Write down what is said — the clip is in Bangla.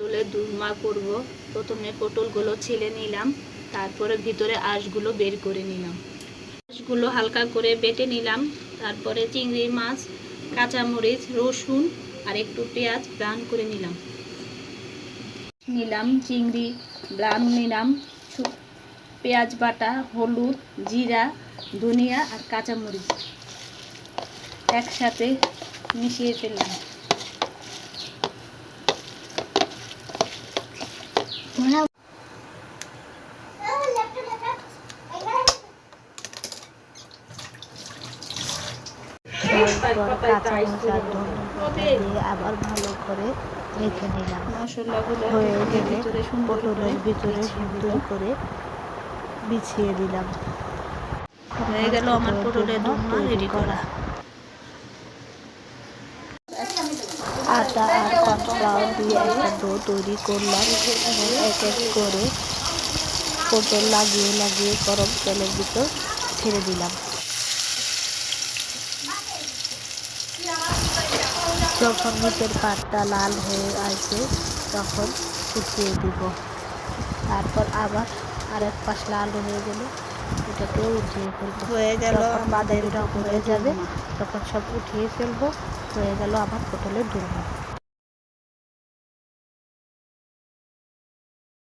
পটলের দোরমা করব। প্রথমে পটলগুলো ছিলে নিলাম, তারপরে ভিতরে আঁশগুলো বের করে নিলাম। আঁশগুলো হালকা করে বেটে নিলাম। তারপরে চিংড়ি মাছ, কাঁচামরিচ, রসুন আর একটু পেঁয়াজ ব্রাউন করে নিলাম। চিংড়ি ব্রাউন নিলাম, পেঁয়াজ বাটা, হলুদ, জিরা, ধনিয়া আর কাঁচামরিচ একসাথে মিশিয়ে ফেললাম। কাঁচামরিচ আর ধনিয়া দিয়ে আবার ভালো করে মেখে নিলাম। মশলাগুলো হয়ে গেলে পটলের ভিতরে সুন্দর করে বিছিয়ে দিলাম। হয়ে গেল আমার পটলের দোরমা রেডি করা। আটা আর কর্নফ্লাওয়ার দিয়ে একটা ডো তৈরি করলাম। এক এক করে পটল লাগিয়ে লাগিয়ে গরম তেলের ভিতর ছেড়ে দিলাম। যখন নিচের পাটটা লাল হয়ে আসবে তখন উঠিয়ে দিব। তারপর আবার আরেক পাশ লাল হয়ে গেলে এটাকেও উঠিয়ে ফেলবো। হয়ে গেল যখন বাদামি রং হয়ে যাবে দোরমা। তখন সব উঠিয়ে ফেলবো। হয়ে গেল আমার পটলের দোরমা।